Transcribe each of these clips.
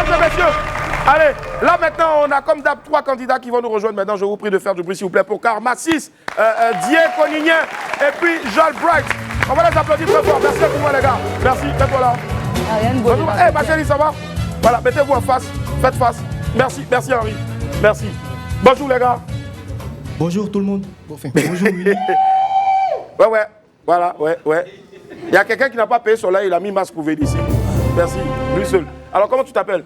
mesdames et messieurs, allez, là maintenant, on a comme d'hab 3 candidats qui vont nous rejoindre. Maintenant, je vous prie de faire du bruit, s'il vous plaît, pour Karma 6, Dié Konignen et puis Joel Bright. On va les applaudir très fort. Merci à vous, les gars. Merci, faites-moi là. Bonjour. Hey, ma chérie, ça va? Voilà, mettez-vous en face, faites face. Merci, merci Henri. Merci. Bonjour, les gars. Bonjour tout le monde. Bonjour, Willy. Ouais, voilà, ouais. Il y a quelqu'un qui n'a pas payé son là, il a mis masque pour venir ici. Merci, lui seul. Alors, comment tu t'appelles?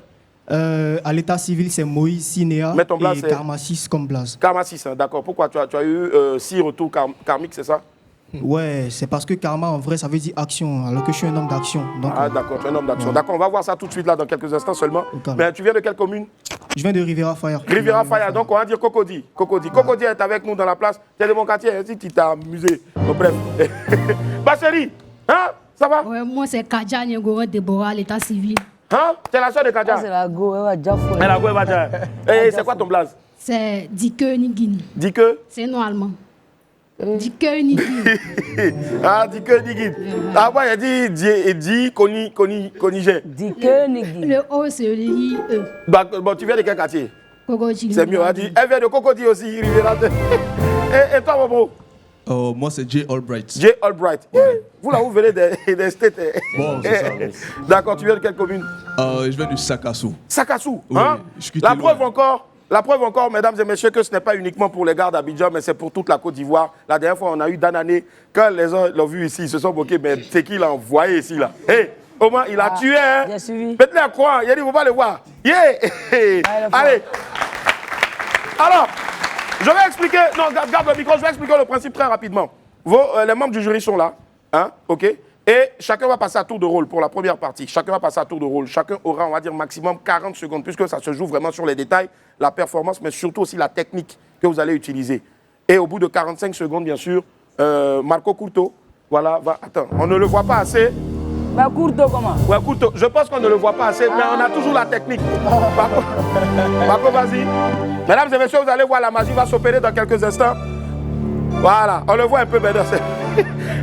À l'état civil, c'est Moïse Sinéa et Karma 6 comme blaze. Karma 6, hein, d'accord. Pourquoi tu as eu 6 retours karmiques, c'est ça? Ouais, c'est parce que karma, en vrai, ça veut dire action, alors que je suis un homme d'action. Ah, d'accord, tu es un homme d'action. Ouais. D'accord, on va voir ça tout de suite, là, dans quelques instants seulement. Okay. Mais tu viens de quelle commune? Je viens de Riviera Fire. Riviera Fire, donc on va dire Cocody. Cocody est avec nous dans la place. Tu es de mon quartier, si tu t'es amusé. Donc, bref. Ma chérie, hein? Ça va? Ouais, moi, c'est Kadja Nyegoro Déborah, l'état civil. Hein? Tu es la soeur de Kadja? C'est la go, elle va déjà fouiller. Elle va déjà. Et c'est quoi ton blaze? C'est Dike Nigin. Dike? C'est non allemand. Dike Nigin. Ah, Dike Nigin. Ah, moi, il dit Konignen. Dike Nigin. Le O, c'est le I-E. Bon, tu viens de quel quartier? Cocody. C'est mieux, elle vient de Cocody aussi, Riviera. Et toi, Bobo? Moi, c'est Jay Albright. Jay Albright. Vous, là, vous venez des States. Bon, c'est ça. D'accord, tu viens de quelle commune? Je viens de Sakassou. Sakassou, oui, hein? La preuve encore, mesdames et messieurs, que ce n'est pas uniquement pour les gars d'Abidjan, mais c'est pour toute la Côte d'Ivoire. La dernière fois, on a eu Danané. Quand les gens l'ont vu ici, ils se sont moqués. Mais c'est qui l'a envoyé ici, là? Hey, au moins, il a tué, hein? Bien suivi. Faites-le à croire. Il a dit, il ne faut pas le voir. Yeah! Allez. Alors, je vais expliquer. Non, garde le micro. Je vais expliquer le principe très rapidement. Les membres du jury sont là. Hein? OK? Et chacun va passer à tour de rôle pour la première partie. Chacun va passer à tour de rôle. Chacun aura, on va dire, maximum 40 secondes, puisque ça se joue vraiment sur les détails, la performance, mais surtout aussi la technique que vous allez utiliser. Et au bout de 45 secondes, bien sûr, Marco Curto, voilà, attends, on ne le voit pas assez. Mais Curto, comment? Ouais, Curto, je pense qu'on ne le voit pas assez, mais on a toujours la technique. Marco, vas-y. Mesdames et messieurs, vous allez voir, la magie va s'opérer dans quelques instants. Voilà, on le voit un peu maintenant.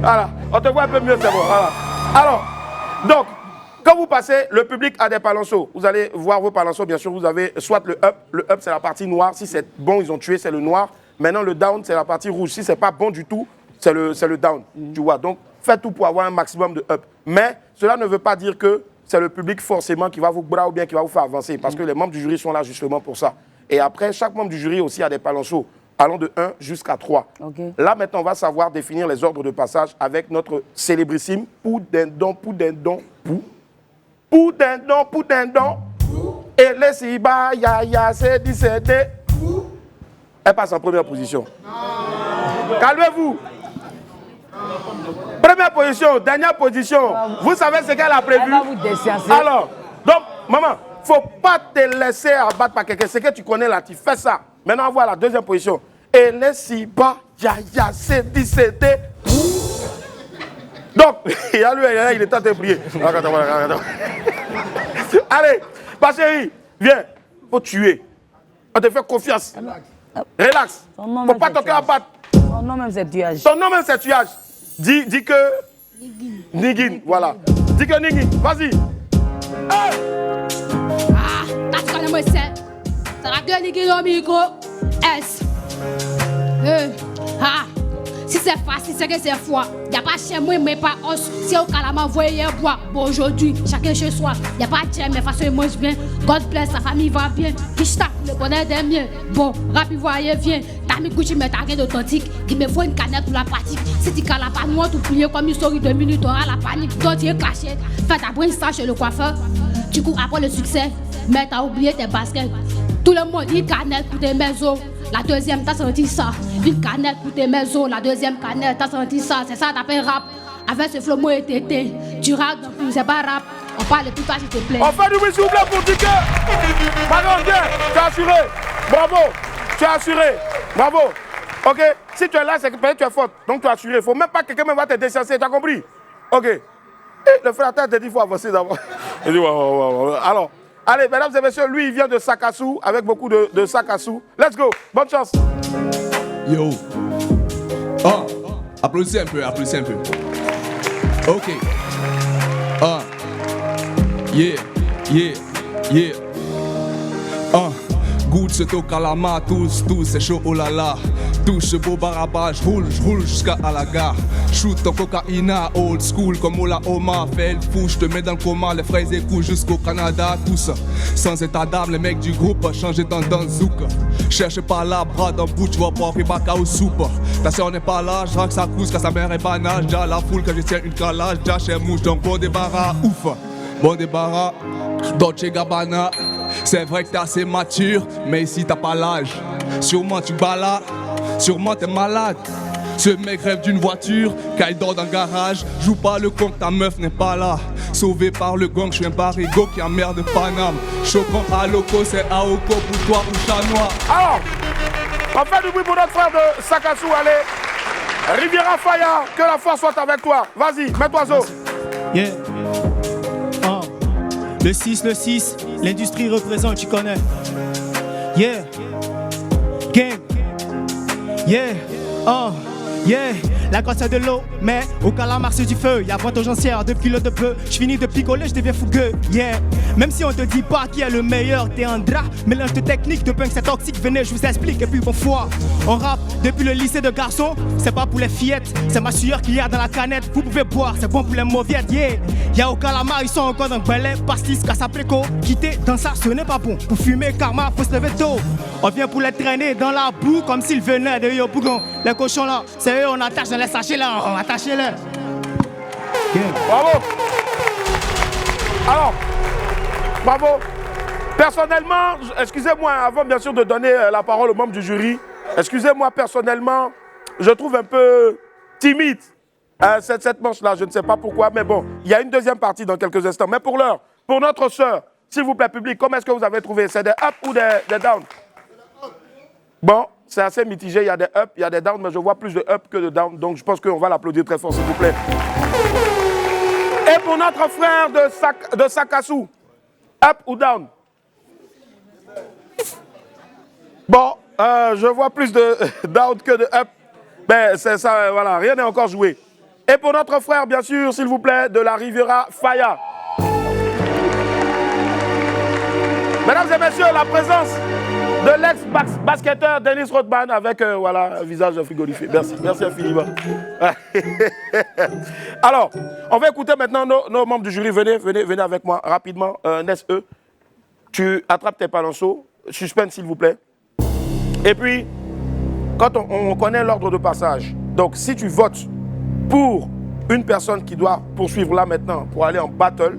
Voilà, on te voit un peu mieux, c'est bon. Voilà. Alors, donc, quand vous passez, le public a des palanceaux. Vous allez voir vos palanceaux, bien sûr, vous avez soit le up. Le up, c'est la partie noire. Si c'est bon, ils ont tué, c'est le noir. Maintenant, le down, c'est la partie rouge. Si c'est pas bon du tout, c'est le down. Tu vois, donc, faites tout pour avoir un maximum de up. Mais cela ne veut pas dire que c'est le public forcément qui va vous bras ou bien qui va vous faire avancer. Parce que les membres du jury sont là justement pour ça. Et après, chaque membre du jury aussi a des palanceaux. Allons de 1 jusqu'à 3. Okay. Là, maintenant, on va savoir définir les ordres de passage avec notre célébrissime Poudindon, Poudindon, Poudindon, Poudindon. Et les Siba, ya, c'est 17. Elle passe en première position. Calmez-vous. Première position, dernière position. Vous savez ce qu'elle a prévu? Alors, donc, maman, il ne faut pas te laisser abattre par quelqu'un. C'est que tu connais là, tu fais ça. Maintenant, on voit la deuxième position. Et les Siba, ya, c'est 17. Donc, il y a lui, il est en train de prier. Allez, ma chérie, viens. Il faut tuer. On te fait confiance. Relax. Il ne faut pas toquer à battre. Son nom même, c'est tuage. Son nom même, c'est tuage. Dis que... Nigin, voilà. Dis que Nigin, vas-y. Hey! Ah, t'as tu connais moi, c'est... Ça va que Nigin au micro. S. Si c'est facile, c'est que c'est foi. Il n'y a pas chez moi, mais pas os. Si au calama, voyez bois. Bon, aujourd'hui, chacun chez soi. Il n'y a pas de chez mais façon, il mange bien. God bless, sa famille va bien. Kishta, le bonheur des miens. Bon, rapide, voyez, viens. T'as mis Gucci, mais t'as rien d'authentique. Il me faut une canette pour la pratique. Si tu cales pas noir, tu plies comme une souris 2 minutes, t'auras la panique. Toi, tu es caché. Fais ta brain chez le coiffeur. Tu cours après le succès, mais t'as oublié tes baskets. Tout le monde, une canette pour tes maisons. La deuxième, t'as senti ça. Une canette pour tes maisons. La deuxième canette, t'as senti ça. C'est ça, t'appelles rap. Avec ce flow, moi et tété. Tu rappes, donc c'est pas rap. On parle de tout ça, s'il te plaît. On fait du bruit, s'il vous plaît, pour dire que... Pardon, viens, tu as assuré. Bravo. Tu as assuré. Bravo. OK. Si tu es là, c'est que peut-être tu es faute. Donc tu as assuré. Il ne faut même pas que quelqu'un va te décenser. Tu as compris? OK. Et le frère te dit qu'il faut avancer d'abord. Il dit, alors... Allez, mesdames et messieurs, lui, il vient de Sakassou, avec beaucoup de Sakassou. Let's go, bonne chance. Yo. Oh, applaudissez un peu, applaudissez un peu. OK. Yeah. Yeah. Goûte ce tokalama, tous, c'est chaud, oh là là. Touche ce beau barabage, roule jusqu'à la gare. Shoot ton cocaïna, old school comme Oklahoma. Fais le fou, je te mets dans le coma, les fraises écoutent jusqu'au Canada, tous. Sans état d'âme, les mecs du groupe, changé dans zouk. Cherche pas la bras dans le bout, tu vas pas pris baka ou soupe. Ta soeur n'est pas là, je que ça couche, quand sa mère est banage. Déjà la foule, quand je tiens une calage, déjà chez mouche, donc bon débarras, ouf. Bon débarras, Dolce Gabbana. C'est vrai que t'es assez mature, mais ici t'as pas l'âge. Sûrement tu balades, sûrement t'es malade. Ce mec rêve d'une voiture, quand il dort dans le garage. Joue pas le con que ta meuf n'est pas là. Sauvé par le gang, je suis un barigo qui a mère de Paname. Choquant à loco, c'est Aoko pour toi ou Chanois. Alors, on fait du bruit pour notre frère de Sakasu, allez. Riviera Faya, que la force soit avec toi. Vas-y, mets-toi zo. Yeah. Le 6, l'industrie représente, tu connais. Yeah. Gang. Yeah. Yeah. La grosse de l'eau, mais au calamar c'est du feu. Y'a pointe aux gencières, 2 kilos de peu. J'finis de picoler, j'deviens fougueux. Yeah. Même si on te dit pas qui est le meilleur, t'es un drap. Mélange de technique, de punk, c'est toxique. Venez, je vous explique. Et puis bon foi, on rappe depuis le lycée de garçons. C'est pas pour les fillettes, c'est ma sueur qu'il y a dans la canette. Vous pouvez boire, c'est bon pour les mauviettes. Yeah. Y'a au calamar, ils sont encore dans le balai. Pastis, casse-préco. Quitter dans ça, ce n'est pas bon. Pour fumer, karma, faut se lever tôt. On vient pour les traîner dans la boue comme s'ils venaient de Yopougon. Les cochons là, c'est eux, on attache dans les sachets là, on attache les. Bravo. Alors, bravo. Personnellement, excusez-moi, avant bien sûr de donner la parole aux membres du jury, excusez-moi personnellement, je trouve un peu timide cette manche-là, je ne sais pas pourquoi, mais bon, il y a une deuxième partie dans quelques instants. Mais pour l'heure, pour notre sœur, s'il vous plaît, public, comment est-ce que vous avez trouvé? C'est des up ou des down? Bon, c'est assez mitigé, il y a des up, il y a des down, mais je vois plus de up que de down, donc je pense qu'on va l'applaudir très fort, s'il vous plaît. Et pour notre frère de Sakasu, up ou down? Bon, je vois plus de down que de up, mais c'est ça, voilà, rien n'est encore joué. Et pour notre frère, bien sûr, s'il vous plaît, de la Riviera Faya. Mesdames et messieurs, la présence de l'ex-basketteur Dennis Rodman avec voilà, un visage frigorifié. Merci, merci infiniment. Alors, on va écouter maintenant nos membres du jury. Venez avec moi rapidement. Nes-E, tu attrapes tes palanceaux. Suspense, s'il vous plaît. Et puis, quand on connaît l'ordre de passage, donc si tu votes pour une personne qui doit poursuivre là maintenant pour aller en battle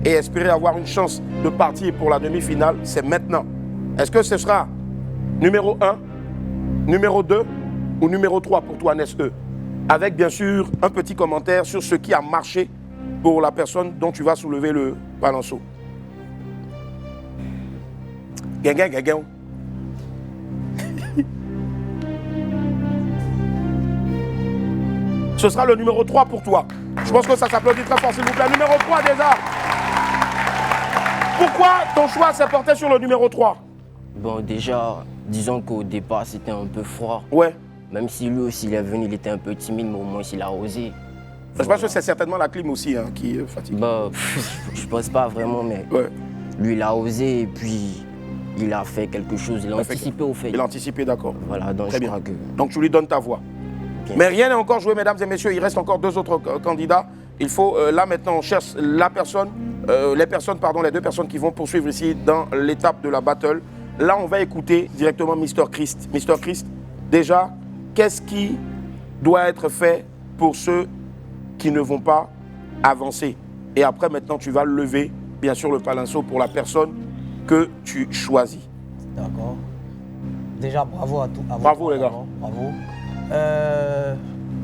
et espérer avoir une chance de partir pour la demi-finale, c'est maintenant. Est-ce que ce sera numéro 1, numéro 2 ou numéro 3 pour toi, Nes-E? Avec bien sûr un petit commentaire sur ce qui a marché pour la personne dont tu vas soulever le palanceau. Gain. Ce sera le numéro 3 pour toi. Je pense que ça s'applaudit très fort, s'il vous plaît. Numéro 3 déjà. Pourquoi ton choix s'est porté sur le numéro 3? Bon, déjà, disons qu'au départ, c'était un peu froid. Ouais. Même si lui aussi, il est venu, il était un peu timide, mais au moins, il a osé. Je pense que c'est certainement la clim aussi hein, qui fatigue. Bah, je pense pas vraiment, mais ouais. Lui, il a osé et puis il a fait quelque chose. Il a anticipé au fait. Il a anticipé, d'accord. Voilà, donc très je bien. crois que... Donc tu lui donnes ta voix. Bien. Mais rien n'est encore joué, mesdames et messieurs. Il reste encore 2 autres candidats. Il faut, là maintenant, on cherche la personne, les deux personnes qui vont poursuivre ici dans l'étape de la battle. Là, on va écouter directement Mr. Christ. Mr. Christ, déjà, qu'est-ce qui doit être fait pour ceux qui ne vont pas avancer? Et après, maintenant, tu vas lever, bien sûr, le palanceau pour la personne que tu choisis. D'accord. Déjà, bravo à tous. Bravo, les gars. Bravo.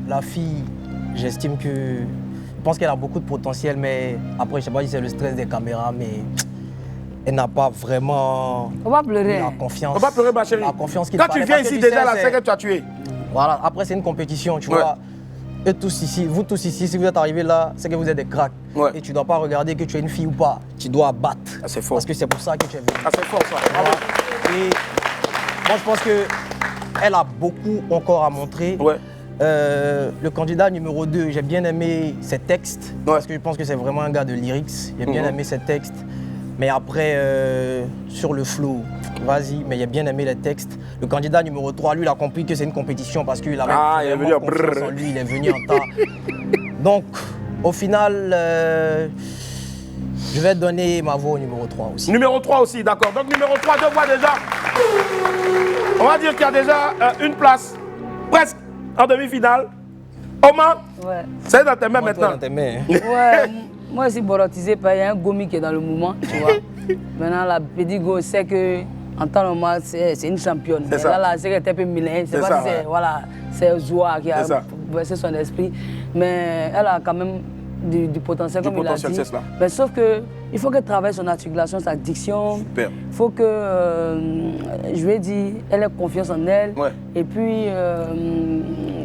La fille, j'estime que... Je pense qu'elle a beaucoup de potentiel, mais après, je ne sais pas si c'est le stress des caméras, mais elle n'a pas vraiment... On va pleurer. La confiance. On va pleurer, ma chérie. La confiance qu'il Quand tu viens ici, déjà, là, c'est que tu as tué. Voilà, après, c'est une compétition, tu vois. Et tous ici, vous tous ici, si vous êtes arrivés là, c'est que vous êtes des cracks. Ouais. Et tu ne dois pas regarder que tu es une fille ou pas. Tu dois battre. Ah, c'est fort. Parce que c'est pour ça que tu es venu. Ah, c'est fort, ça. Bravo. Et moi, je pense qu'elle a beaucoup encore à montrer. Ouais. Le candidat numéro 2, j'ai bien aimé ses textes. Parce que je pense que c'est vraiment un gars de lyrics. J'ai bien aimé ses textes. Mais après, sur le flow, vas-y, mais il a bien aimé les textes. Le candidat numéro 3, lui, il a compris que c'est une compétition parce qu'il avait il est venu vraiment confiance en lui, il est venu en tas. Donc, au final, je vais donner ma voix au numéro 3 aussi. Numéro 3 aussi, d'accord. Donc numéro 3, 2 voix déjà. On va dire qu'il y a déjà une place, presque, en demi-finale. Omar, Ouais. c'est dans tes mains Moi, toi, maintenant. dans tes mains, hein. Ouais, moi je suis borotisé par il y a un Gomi qui est dans le mouvement, tu vois. Maintenant, la Petit Go sait que en temps normal, c'est une championne. C'est Mais ça. là, c'est qu'elle était un peu millénaire. C'est C'est ça, pas si ouais. c'est voilà, c'est Zoua qui a C'est ça. versé son esprit. Mais elle a quand même du potentiel, Du comme potentiel, il a c'est dit. cela. Mais sauf que il faut qu'elle travaille son articulation, sa diction. Super. Il faut que, je lui ai dit, elle ait confiance en elle. Ouais. Et puis,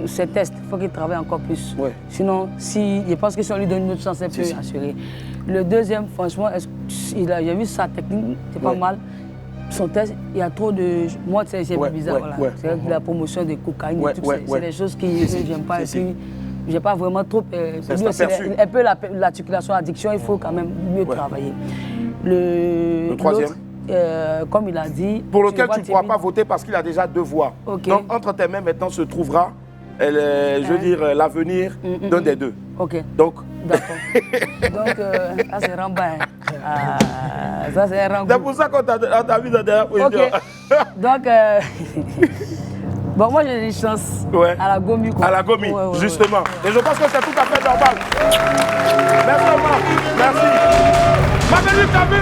ses tests, il faut qu'il travaille encore plus. Ouais. Sinon, je pense que si on lui donne une autre chance, elle peut assurer. Le deuxième, franchement, j'ai vu sa technique, c'est pas Ouais. mal. Son test, il y a trop de... Moi, c'est Ouais, bizarre, ouais, voilà. ouais. C'est la promotion des cocaïnes, Ouais, et tout, ouais, c'est ouais. des choses que j'aime pas. Si, Et puis, j'ai pas vraiment trop... C'est lui aussi, aperçu. un peu l'articulation, l'addiction, il faut quand même mieux Ouais. travailler. Le troisième. l'autre, comme il a dit... Pour je lequel vois tu ne pourras Timmy. pas voter parce qu'il a déjà 2 voix. Ok. Donc entre tes mains maintenant se trouvera, je veux dire, l'avenir d'un des deux. Ok. Donc, D'accord. Donc, ça c'est Ramba. Hein. Ah, ça c'est Ramba. c'est pour ça qu'on t'a mis dans la dernière position. Ok. Donc, bon, moi j'ai des chances Ouais. à la Gomi. Quoi. À la Gomi, Ouais, ouais, justement. ouais. Et je pense que c'est tout à fait normal. Merci Omar, merci. Mamélie, t'as vu?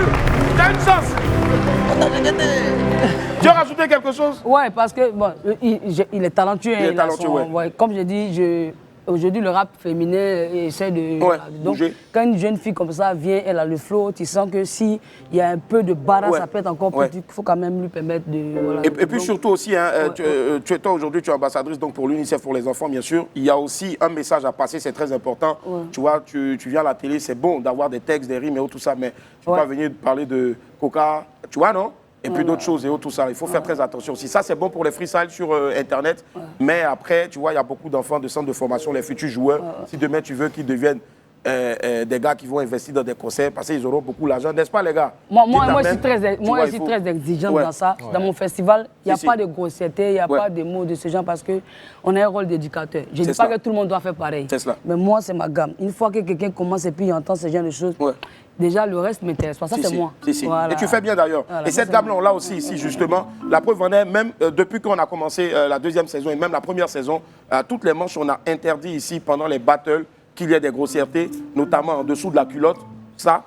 T'as une chance. Tu as rajouté quelque chose? Ouais, parce que bon, il est talentueux. Il est hein, a talentueux, ouais. Comme je dis, aujourd'hui le rap féminin essaie de... Ouais, donc, bouger. quand une jeune fille comme ça vient, elle a le flow, tu sens que s'il y a un peu de barra, Ouais. ça peut être encore Ouais. plus... Il faut quand même lui permettre de... Voilà, Et puis donc, surtout aussi, hein, ouais, toi aujourd'hui tu es ambassadrice donc pour l'UNICEF pour les enfants bien sûr. Il y a aussi un message à passer, c'est très important. Ouais. Tu vois, tu viens à la télé, c'est bon d'avoir des textes, des rimes et tout ça, mais tu ne peux Ouais. pas venir parler de coca, tu vois non? Et puis Ouais, d'autres choses et tout ça. Il faut faire très attention aussi. Ça c'est bon pour les freestyles sur Internet, mais après, tu vois, il y a beaucoup d'enfants de centres de formation, les futurs joueurs. Si demain tu veux qu'ils deviennent des gars qui vont investir dans des concerts parce qu'ils auront beaucoup d'argent, n'est-ce pas les gars? Moi, Qui je suis t'amènent, tu vois, il très faut- exigeante Ouais. dans ça. Dans mon festival, il n'y a Si, pas si. de grossièreté, il n'y a Ouais. pas de mots de ce genre parce qu'on a un rôle d'éducateur. Je ne dis C'est pas cela. que tout le monde doit faire pareil. C'est cela. Mais moi, c'est ma gamme. Une fois que quelqu'un commence et puis il entend ce genre de choses, Ouais. déjà le reste m'intéresse pas. Ça, Si, c'est si, moi. si, si. Voilà. Et tu fais bien d'ailleurs. Voilà, et ça, cette c'est gamme-là, moi. on l'a aussi ici, justement. La preuve en est, même depuis qu'on a commencé la deuxième saison et même la première saison, toutes les manches, on a interdit ici, pendant les battles, qu'il y ait des grossièretés, notamment en dessous de la culotte. Ça.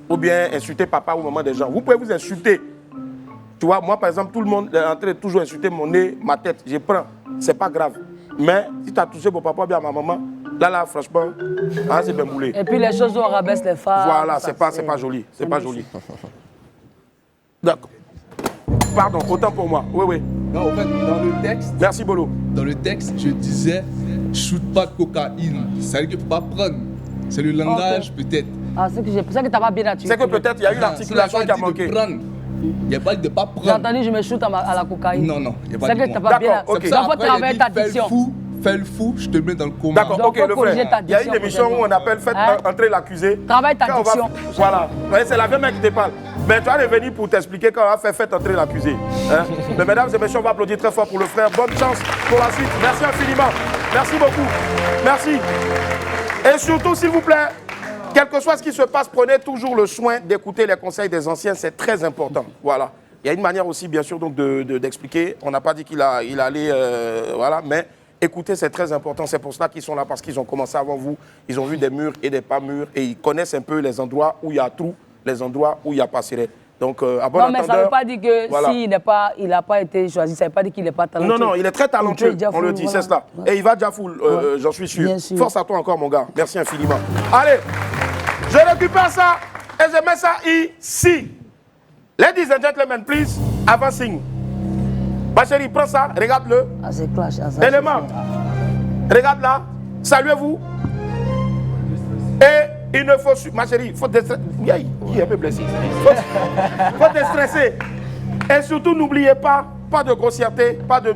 Ou bien insulter papa ou maman des gens. Vous pouvez vous insulter. Tu vois, moi, par exemple, tout le monde est en train de toujours insulter mon nez, ma tête. Je prends. C'est pas grave. Mais si tu as touché mon papa ou bien ma maman, là, franchement, c'est bien moulé. Et puis les choses où on rabaisse les femmes. Voilà, ça, c'est pas joli. C'est pas joli. D'accord. Pardon, autant pour moi. Oui, oui. Non, en fait, dans le texte, Merci, Bolo. je disais, shoot pas de cocaïne. Ça veut dire qu'il ne faut pas prendre. C'est le langage, peut-être. Ah, c'est que tu n'as pas bien articulé. C'est que peut-être il y a eu l'articulation qui a manqué. Il n'y a pas dit de ne pas J'ai prendre. entendu, je me shoot à la cocaïne. Non, non, il n'y a pas C'est de que tu n'as pas bien D'accord, ok. articulé. Donc, il faut travailler ta diction. Fais le fou, je te mets dans le coma. D'accord, Donc, ok, faut le corriger frère. ta Il y a une diction, émission où on appelle Faites Hein? entrer l'accusé. Travaille ta Quand on va- diction. Voilà. Ouais, c'est la même mec qui te parle. Mais tu vas revenir pour t'expliquer quand on va faire Faites entrer l'accusé. Hein? Mais mesdames et messieurs, on va applaudir très fort pour le frère. Bonne chance pour la suite. Merci infiniment. Merci beaucoup. Merci. Et surtout, s'il vous plaît, quel que soit ce qui se passe, prenez toujours le soin d'écouter les conseils des anciens. C'est très important. Voilà. Il y a une manière aussi, bien sûr, donc d'expliquer. On n'a pas dit qu'il allait, voilà, mais écoutez, c'est très important. C'est pour cela qu'ils sont là, parce qu'ils ont commencé avant vous. Ils ont vu des murs et des pas murs, et ils connaissent un peu les endroits où il y a trou, les endroits où il y a passerelle. Donc, à bon Non, mais ça ne entendeur, veut pas dire que voilà. s'il n'a pas été choisi, ça ne veut pas dire qu'il n'est pas talentueux. Non, non, il est très talentueux, Il peut on le Jafoul, dit, voilà. c'est cela. Ouais. Et il va Jafoul, Ouais. j'en suis sûr. Bien sûr. Force à toi encore, mon gars. Merci infiniment. Allez, je récupère ça et je mets ça ici. Ladies and gentlemen, please, avancing. Ma chérie, prends ça, regarde-le. Ah, c'est clash. Ah, ça, Élément, regarde là, saluez-vous. Et il ne faut... Ma chérie, il faut déstresser. Il est un peu blessé. Il faut déstresser. Et surtout, n'oubliez pas, pas de grossièreté, pas de...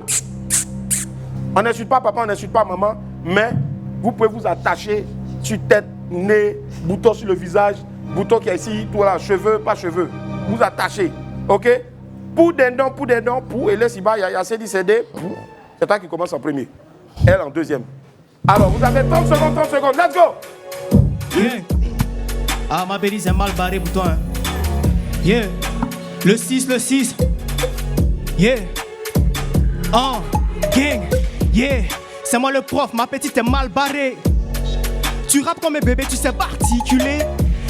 On n'insulte pas papa, on n'insulte pas maman, mais vous pouvez vous attacher sur tête, nez, bouton sur le visage, bouton qui est ici, tout là, cheveux, pas cheveux. Vous attachez. Ok? Pour des dents, pour et laisse il y a CD. C'est toi qui commence en premier. Elle en deuxième. Alors, vous avez 30 secondes. Let's go! Yeah. Ah, ma belle, c'est mal barré pour toi. Hein. Yeah. Le 6. Yeah. Oh, gang. Yeah. C'est moi le prof, ma petite est mal barrée. Tu rappes comme un bébé, tu sais pas articuler.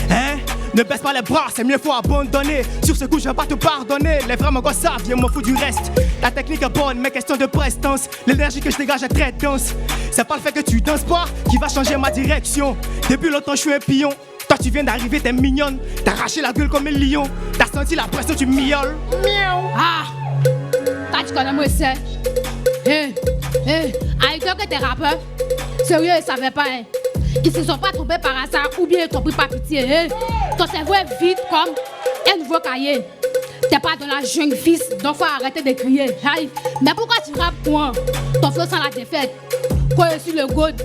Hein? Ne baisse pas les bras, c'est mieux, faut abandonner. Sur ce coup, je vais pas te pardonner. Les vrais m'en savent, viens m'en fous du reste. La technique est bonne, mais question de prestance. L'énergie que je dégage est très dense. C'est pas le fait que tu danses pas qui va changer ma direction. Depuis longtemps, je suis un pion. Toi, tu viens d'arriver, t'es mignonne. T'as arraché la gueule comme un lion. T'as senti la pression, tu miaules. Miaou. Ah! Toi, tu connais moi, c'est. Avec toi que t'es rappeur, sérieux, ils savaient pas, hein. Ils se sont pas trompés par hasard ou bien ils t'ont pris par pitié. Hein? Ton cerveau est vide comme un nouveau cahier. T'es pas dans la jungle, fils, donc faut arrêter de crier. Aïe. Mais pourquoi tu rappes quoi? Ton flow sans la défaite. Quoi sur le god?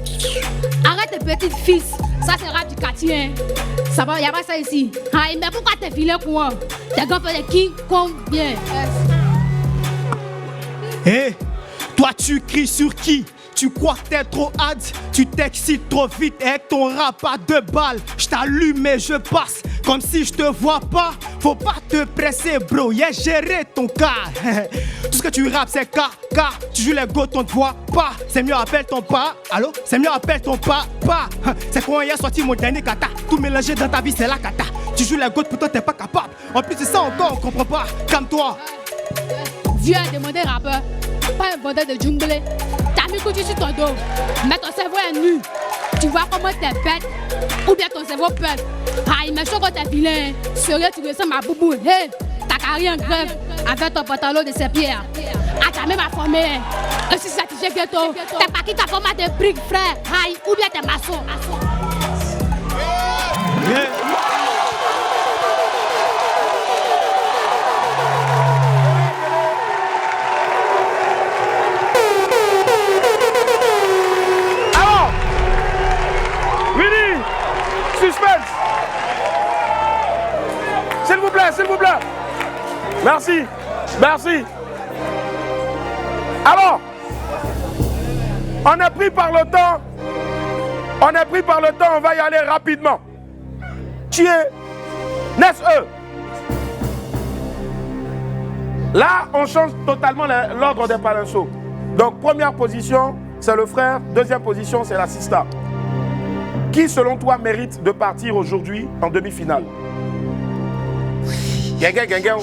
Arrête tes petites fils. Ça c'est rap du quartier. Hein? Ça va, y'a pas ça ici. Aïe, mais pourquoi t'es vilain quoi? T'es gars fait des King Kong bien. Hé, toi tu cries sur qui? Tu crois que t'es trop hard, tu t'excites trop vite avec ton rap à 2 balles. Je t'allume et je passe comme si je te vois pas. Faut pas te presser bro, yeah, gérer ton cas. Tout ce que tu rappes c'est K. Tu joues les go, on te voit pas. C'est mieux appelle ton pas, allô? C'est mieux appelle ton papa. C'est quand il a sorti mon dernier kata. Tout mélangé dans ta vie c'est la kata. Tu joues les go, pourtant t'es pas capable. En plus de ça encore on comprend pas, calme-toi. Viens demander rappeur, pas un vendeur de jungle. T'as mis coutu sur ton dos, mais ton cerveau est nu. Tu vois comment t'es bête, ou bien ton cerveau pète. Aïe, mais chaud quand t'es vilain. Sérieux, tu ressembles à Boubou. Hey, ta carrière en grève avec ton pantalon de ses pierres. Ah, t'as même formé. Et si ça te fait bientôt, t'es pas qui t'a formé des briques, frère. Aïe, ou bien t'es maçon. Yeah. Suspense. S'il vous plaît. Merci. Alors, on est pris par le temps. On va y aller rapidement. Tu es Nes-E. Là, on change totalement l'ordre des palinceaux. Donc, première position, c'est le frère. Deuxième position, c'est la sista. Qui, selon toi, mérite de partir aujourd'hui en demi-finale? Gang.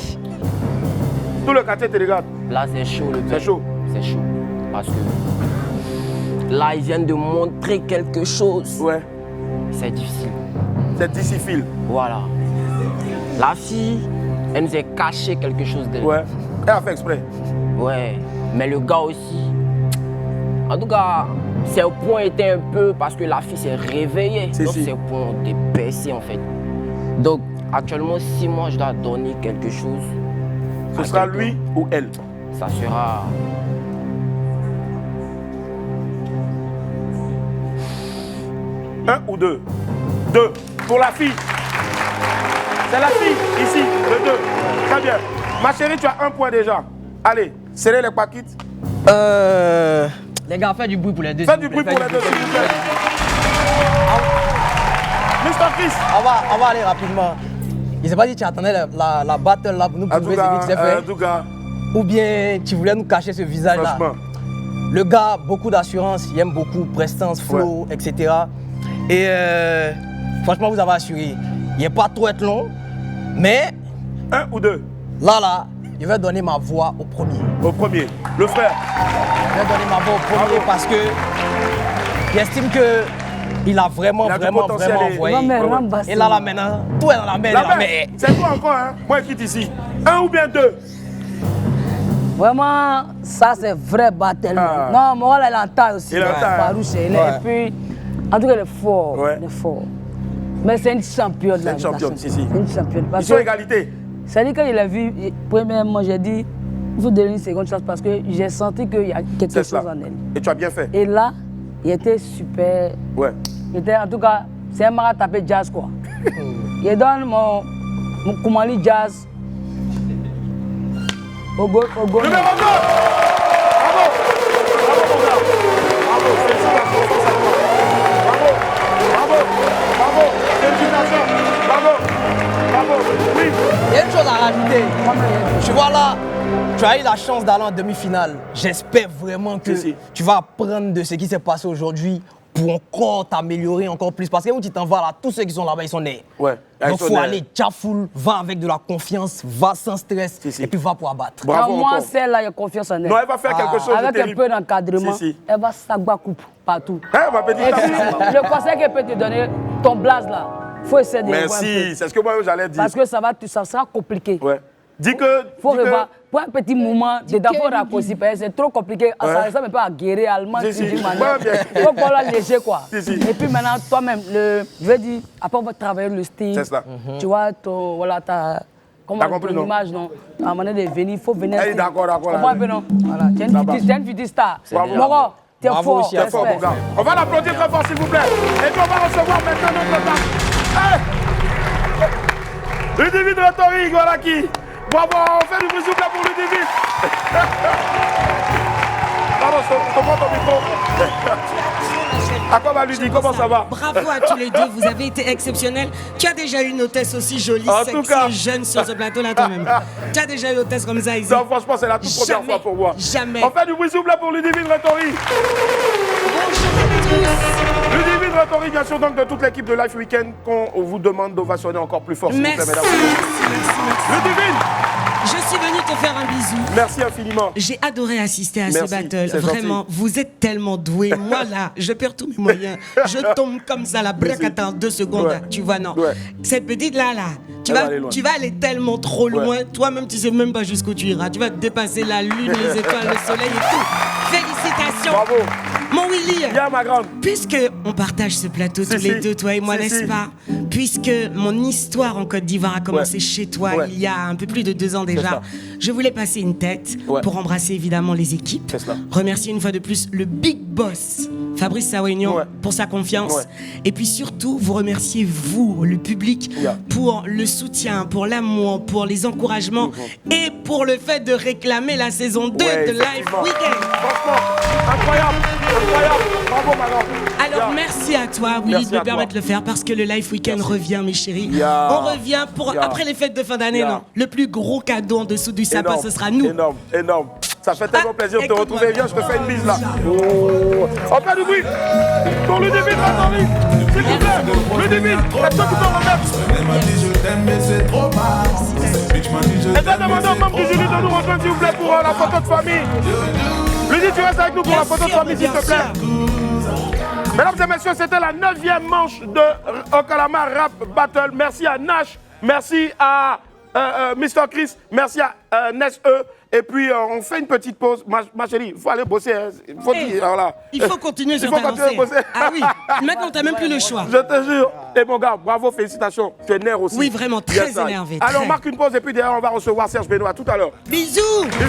Tout le quartier te regarde. Là, c'est chaud le C'est chaud. C'est chaud. Parce que là, ils viennent de montrer quelque chose. Ouais. C'est difficile. C'est difficile. Voilà. La fille, elle nous a caché quelque chose d'elle. Ouais. Elle a fait exprès. Ouais. Mais le gars aussi. En tout cas, ses points étaient un peu parce que la fille s'est réveillée. Donc ses points ont été baissés en fait. Donc actuellement, si moi je dois donner quelque chose, ce sera lui ou elle? Ça sera... Un ou deux? Deux. Pour la fille. C'est la fille, ici, le 2. Très bien. Ma chérie, tu as 1 point déjà. Allez, serrez les paquettes. Les gars, faites du bruit pour les deux. Faites du bruit pour les deux, s'il vous plaît. Mr. Chris. On va aller rapidement. Il s'est pas dit que tu attendais la battle là pour nous prouver ce qu'il s'est fait. Ou bien tu voulais nous cacher ce visage là. Le gars, beaucoup d'assurance, il aime beaucoup prestance, flow, etc. Et franchement, vous avez assuré. Il n'est pas trop être long, mais... 1 ou 2? Là, je vais donner ma voix au premier. Au premier, le frère. Je vais donner ma voix au premier parce que j'estime qu'il a vraiment envoyé. Et là maintenant, tout est dans la main. C'est toi encore, hein? Moi, je quitte ici. 1 ou bien 2? Vraiment, ça c'est vrai battle. Non, moi, il entend aussi. Il entend. Et puis, en tout cas, il est fort. Ouais. Il est fort. Mais c'est une championne. C'est une championne, si. Une championne. Ils sont égalité. C'est-à-dire quand il a vu, premièrement, j'ai dit, il faut donner une seconde chance parce que j'ai senti qu'il y a quelque chose en elle. Et tu as bien fait. Et là, il était super. Ouais. Il était, en tout cas, c'est un mara tapé jazz quoi. Je donne mon Koumali Jazz. Ogo. Numéro 2. Bravo. Bravo mon gars. Bravo, félicitations. Bravo. Félicitations. Bravo. Oui. Il y a une chose à rajouter. Tu vois là, tu as eu la chance d'aller en demi-finale. J'espère vraiment que tu vas apprendre de ce qui s'est passé aujourd'hui pour encore t'améliorer encore plus. Parce que quand tu t'en vas là, tous ceux qui sont là-bas, ils sont nés. Ouais. Donc il faut aller full, va avec de la confiance, va sans stress et puis va pour abattre. Bravo moi, celle-là, il y a confiance en elle. Non, elle va faire quelque chose de avec terrible. un peu d'encadrement, elle va s'agba coupe partout. Ma petite et puis, le conseil qu'elle peut te donner, ton blaze là, il faut essayer de merci, c'est ce que moi j'allais dire. Parce que ça sera compliqué. Ouais. Dis que... Faut revoir. Pour un petit moment, d'abord raccourci, c'est trop compliqué. Ça ressemble un peu à guérir allemand. Il faut qu'on l'a léger, quoi. Et puis maintenant, toi-même, je veux dire, après on va travailler le style. C'est ça. Tu vois, ta image, non? À un moment de venir, il faut venir. D'accord. Comment un peu, non? Voilà. Tu es une petite star. Moro, t'es fort. T'es fort, mon gars. On va l'applaudir très fort, s'il vous plaît. Et puis on va recevoir maintenant notre dame. Ludivine Rhétorique, voilà qui. Bravo, on fait du bruit s'il vous plaît pour Ludivine. Pardon, je te prends ton micro. À quoi va Ludivine, comment ça va? Bravo à tous les deux, vous avez été exceptionnels. Tu as déjà eu une hôtesse aussi jolie, sexy, jeune sur ce plateau-là toi-même. Tu as déjà eu une hôtesse comme ça ici? Non, franchement, c'est la toute première fois pour moi. Jamais. On fait du bruit s'il vous plaît pour Ludivine Rhétorique. Bonjour à tous. Ludivine Rhétorique, bien sûr, donc de toute l'équipe de Life Weekend, qu'on vous demande d'ovationner encore plus fort. Merci. Merci. Ludivine, je suis venue te faire un bisou. Merci infiniment. J'ai adoré assister à ce battle. Vraiment, gentil. Vous êtes tellement doués. Moi là, je perds tous mes moyens. Je tombe comme ça, la bracata en 2 secondes. Ouais. Tu vois, non. Ouais. Cette petite là, tu vas aller tellement trop loin. Ouais. Toi-même, tu sais même pas jusqu'où tu iras. Tu vas dépasser la lune, les étoiles, le soleil et tout. Félicitations. Bravo. Mon Willy, bien, ma grande. Puisque on partage ce plateau tous les deux, toi et moi, n'est-ce pas? Puisque mon histoire en Côte d'Ivoire a commencé chez toi il y a un peu plus de 2 ans déjà, je voulais passer une tête pour embrasser évidemment les équipes, remercier une fois de plus le big boss Fabrice Sawignon pour sa confiance et puis surtout vous remercier vous, le public, pour le soutien, pour l'amour, pour les encouragements et pour le fait de réclamer la saison 2 de Life Weekend. Franchement, incroyable. Bravo, ma grande. Alors merci à toi, Willy, de me permettre de le faire parce que le Life Weekend revient, mes chéris. On revient pour après les fêtes de fin d'année, non? Le plus gros cadeau en dessous du sapin, ce sera nous. Énorme. Ça fait tellement plaisir de te retrouver. Viens, je te fais une bise là. On fait du bruit pour Ludivine Rhétorique. S'il vous plaît, Ludivine, est-ce que tu peux remettre? Et je vais demander aux membres du jury de nous rejoindre, s'il vous plaît, pour la photo de famille. Ludivine, tu restes avec nous pour la photo de famille, s'il te plaît. Mesdames et messieurs, c'était la 9e manche de Okalama Rap Battle. Merci à Nash, merci à Mr. Chris, merci à Nes E. Et puis on fait une petite pause. Ma chérie, il faut aller bosser. Il faut continuer sur ta lancée. Ah oui, maintenant tu n'as même plus le choix. Je te jure. Et mon gars, bravo, félicitations. Tu es nerf aussi. Oui, vraiment, très énervé. Alors on marque une pause et puis derrière on va recevoir Serge Benoît. À tout à l'heure. Bisous.